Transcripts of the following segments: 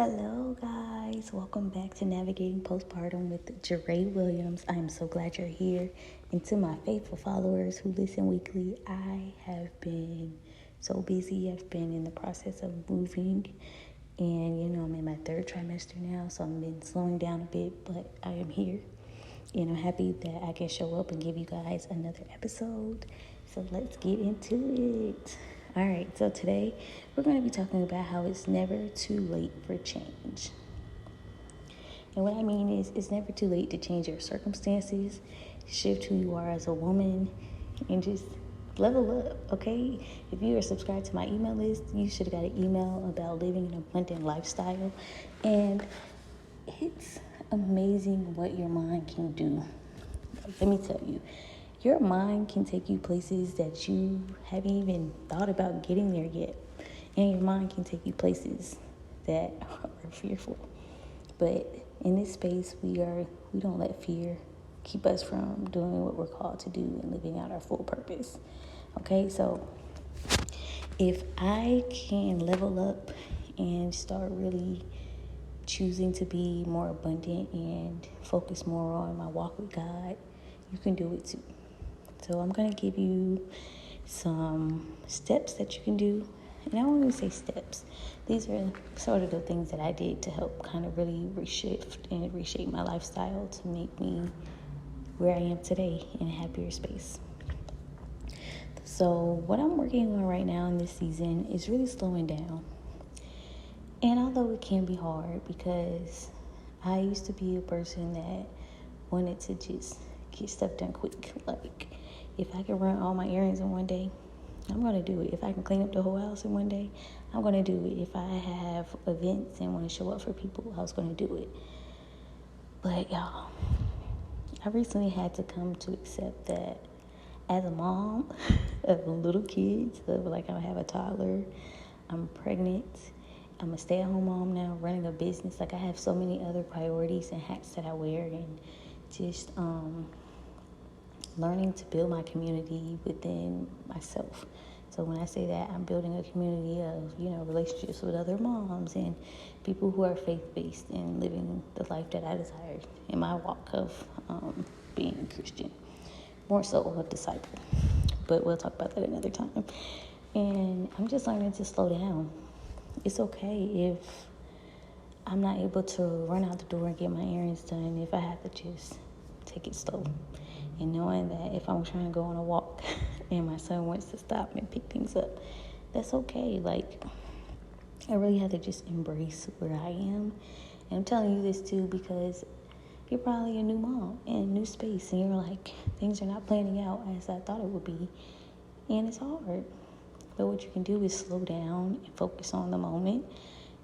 Hello, guys. Welcome back to Navigating Postpartum with Jaree Williams. I am so glad you're here. And to my faithful followers who listen weekly, I have been so busy. I've been in the process of moving, and I'm in my third trimester now, so I've been slowing down a bit, but I am here. And I'm happy that I can show up and give you guys another episode. So let's get into it. All right, so today we're going to be talking about how it's never too late for change. And what I mean is, it's never too late to change your circumstances, shift who you are as a woman, and just level up, okay? If you are subscribed to my email list, you should have got an email about living an abundant lifestyle. And it's amazing what your mind can do. Let me tell you. Your mind can take you places that you haven't even thought about getting there yet. And your mind can take you places that are fearful. But in this space, we don't let fear keep us from doing what we're called to do and living out our full purpose. Okay, so if I can level up and start really choosing to be more abundant and focus more on my walk with God, you can do it too. So I'm going to give you some steps that you can do. And I won't even say steps. These are sort of the things that I did to help kind of really reshape my lifestyle to make me where I am today in a happier space. So what I'm working on right now in this season is really slowing down. And although it can be hard, because I used to be a person that wanted to just get stuff done quick. Like, if I can run all my errands in one day, I'm going to do it. If I can clean up the whole house in one day, I'm going to do it. If I have events and want to show up for people, I was going to do it. But y'all, I recently had to come to accept that as a mom of little kids, I have a toddler, I'm pregnant, I'm a stay-at-home mom now, running a business. I have so many other priorities and hats that I wear, and just learning to build my community within myself. So when I say that, I'm building a community of, relationships with other moms and people who are faith-based and living the life that I desire in my walk of being a Christian. More so a disciple. But we'll talk about that another time. And I'm just learning to slow down. It's okay if I'm not able to run out the door and get my errands done, if I have to just take it slow. And knowing that if I'm trying to go on a walk and my son wants to stop and pick things up, that's okay. I really have to just embrace where I am. And I'm telling you this too because you're probably a new mom in a new space, and you're like, things are not planning out as I thought it would be. And it's hard. But what you can do is slow down and focus on the moment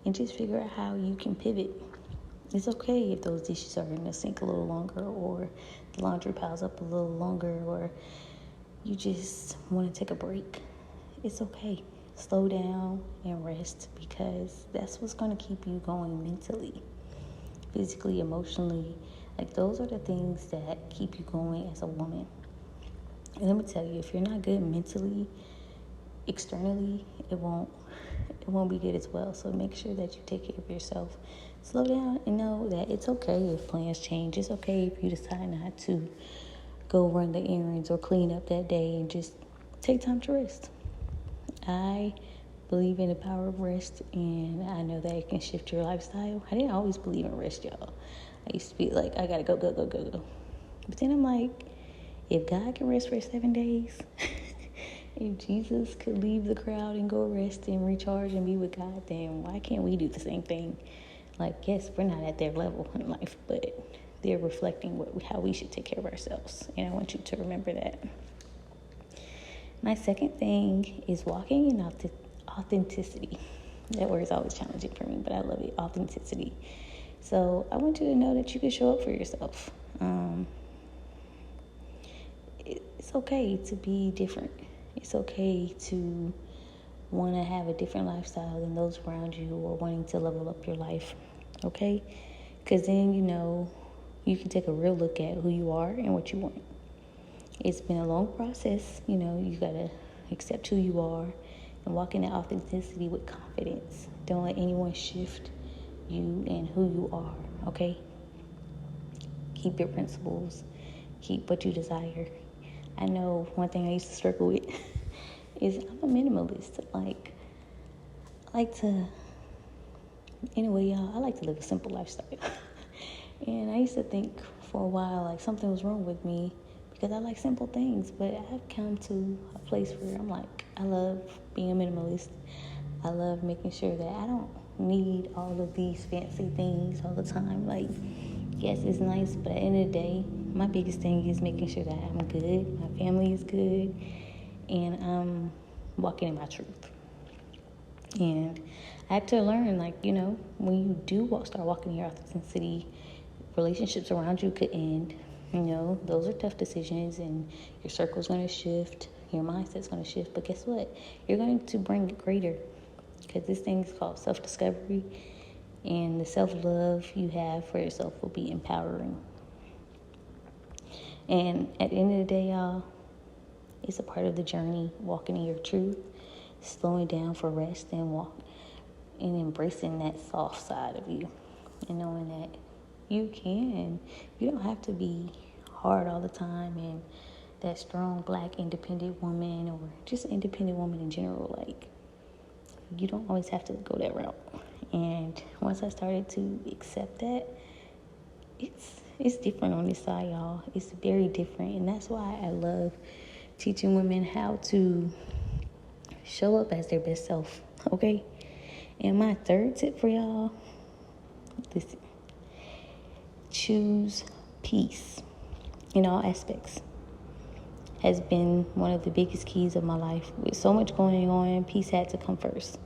and just figure out how you can pivot. It's okay if those dishes are in the sink a little longer, or the laundry piles up a little longer, or you just want to take a break. It's okay. Slow down and rest, because that's what's going to keep you going mentally, physically, emotionally. Those are the things that keep you going as a woman. And let me tell you, if you're not good mentally, externally, it won't be good as well. So make sure that you take care of yourself. Slow down and know that it's okay if plans change. It's okay if you decide not to go run the errands or clean up that day, and just take time to rest. I believe in the power of rest, and I know that it can shift your lifestyle. I didn't always believe in rest, y'all. I used to be like, I gotta go. But then I'm like, if God can rest for 7 days, if Jesus could leave the crowd and go rest and recharge and be with God, then why can't we do the same thing? Yes, we're not at their level in life, but they're reflecting how we should take care of ourselves. And I want you to remember that. My second thing is walking in authenticity. That word is always challenging for me, but I love it. Authenticity. So I want you to know that you can show up for yourself. It's okay to be different. It's okay to want to have a different lifestyle than those around you, or wanting to level up your life, okay? Because then, you can take a real look at who you are and what you want. It's been a long process. You got to accept who you are and walk in that authenticity with confidence. Don't let anyone shift you and who you are, okay? Keep your principles. Keep what you desire. I know one thing I used to struggle with is I'm a minimalist. I like to, anyway, y'all, I like to live a simple lifestyle. And I used to think for a while like something was wrong with me because I like simple things. But I've come to a place where I'm like, I love being a minimalist. I love making sure that I don't need all of these fancy things all the time. Like, yes, it's nice, but at the end of the day, my biggest thing is making sure that I'm good, my family is good, and I'm walking in my truth. And I had to learn, like, when you do start walking in your authenticity, relationships around you could end. Those are tough decisions, and your circle's going to shift, your mindset's going to shift. But guess what? You're going to bring it greater, because this thing is called self-discovery, and the self-love you have for yourself will be empowering. And at the end of the day, y'all, it's a part of the journey, walking in your truth, slowing down for rest, and embracing that soft side of you, and knowing that you don't have to be hard all the time, and that strong black independent woman, or just independent woman in general, like, you don't always have to go that route. And once I started to accept that, it's different on this side, y'all. It's very different, and that's why I love teaching women how to show up as their best self, okay? And my third tip for y'all, listen, choose peace in all aspects. Has been one of the biggest keys of my life. With so much going on, peace had to come first.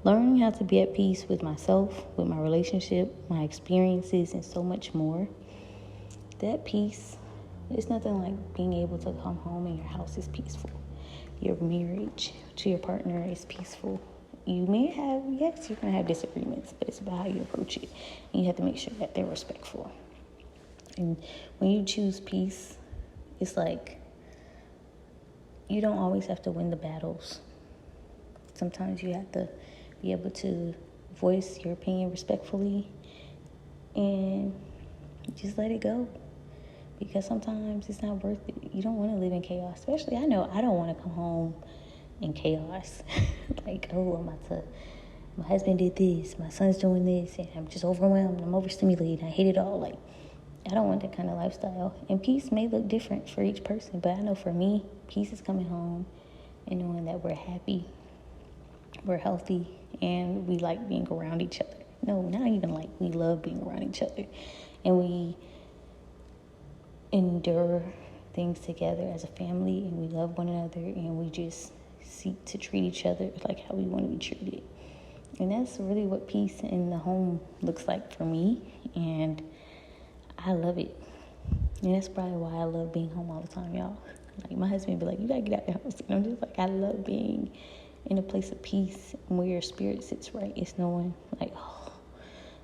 Learning how to be at peace with myself, with my relationship, my experiences, and so much more. That peace, it's nothing like being able to come home and your house is peaceful. Your marriage to your partner is peaceful. You may have, yes, you're going to have disagreements, but it's about how you approach it. And you have to make sure that they're respectful. And when you choose peace, it's like you don't always have to win the battles. Sometimes you have to be able to voice your opinion respectfully and just let it go. Because sometimes it's not worth it. You don't want to live in chaos. Especially, I know I don't want to come home in chaos. Like, my husband did this, my son's doing this, and I'm just overwhelmed, I'm overstimulated, I hate it all. Like, I don't want that kind of lifestyle. And peace may look different for each person, but I know for me, peace is coming home and knowing that we're happy, we're healthy, and we like being around each other. No, not even like, we love being around each other. And we endure things together as a family, and we love one another, and we just seek to treat each other like how we want to be treated. And that's really what peace in the home looks like for me, and I love it. And that's probably why I love being home all the time, y'all. Like, my husband be like, you gotta get out the house. And I'm just like, I love being in a place of peace where your spirit sits right. It's knowing, like, oh,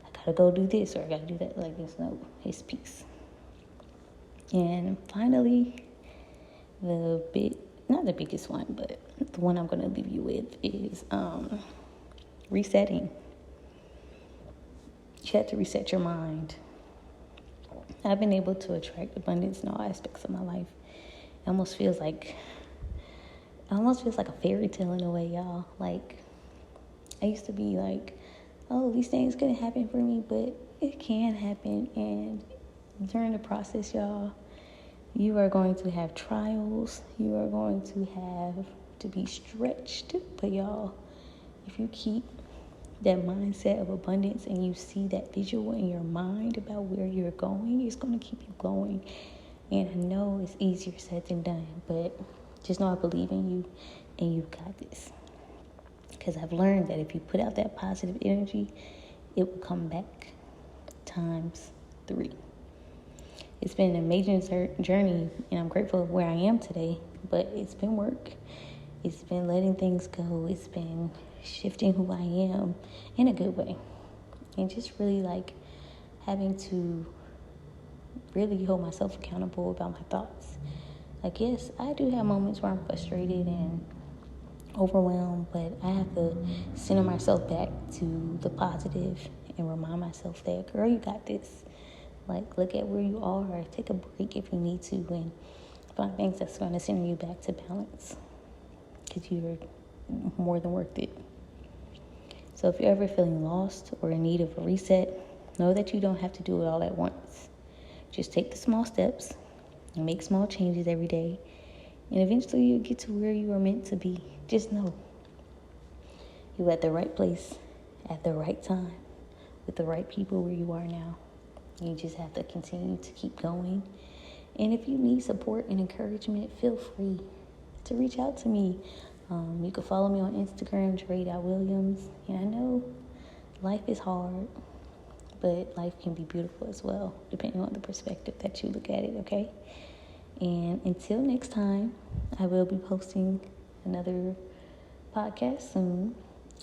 I gotta go do this or I gotta do that. Like, it's peace. And finally, not the biggest one, but the one I'm going to leave you with is resetting. You have to reset your mind. I've been able to attract abundance in all aspects of my life. It almost feels like a fairy tale in a way, y'all. Like, I used to be like, oh, these things couldn't happen for me, but it can happen. And during the process, y'all, you are going to have trials. You are going to have to be stretched. But y'all, if you keep that mindset of abundance and you see that visual in your mind about where you're going, it's going to keep you going. And I know it's easier said than done, but just know I believe in you and you've got this. Because I've learned that if you put out that positive energy, it will come back times 3. It's been an amazing journey, and I'm grateful of where I am today, but it's been work. It's been letting things go. It's been shifting who I am in a good way. And just really, like, having to really hold myself accountable about my thoughts. Like, yes, I do have moments where I'm frustrated and overwhelmed, but I have to center myself back to the positive and remind myself that, girl, you got this. Like, look at where you are. Take a break if you need to, and find things that's going to send you back to balance, because you're more than worth it. So if you're ever feeling lost or in need of a reset, know that you don't have to do it all at once. Just take the small steps and make small changes every day, and eventually you'll get to where you are meant to be. Just know you're at the right place at the right time with the right people where you are now. You just have to continue to keep going. And if you need support and encouragement, feel free to reach out to me. You can follow me on Instagram, Jaree Williams. And I know life is hard, but life can be beautiful as well, depending on the perspective that you look at it, okay? And until next time, I will be posting another podcast soon.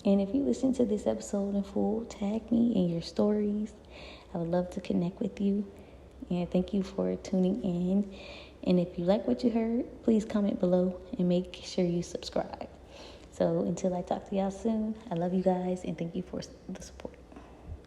And if you listen to this episode in full, tag me in your stories. I would love to connect with you. And thank you for tuning in. And if you like what you heard, please comment below and make sure you subscribe. So until I talk to y'all soon, I love you guys and thank you for the support.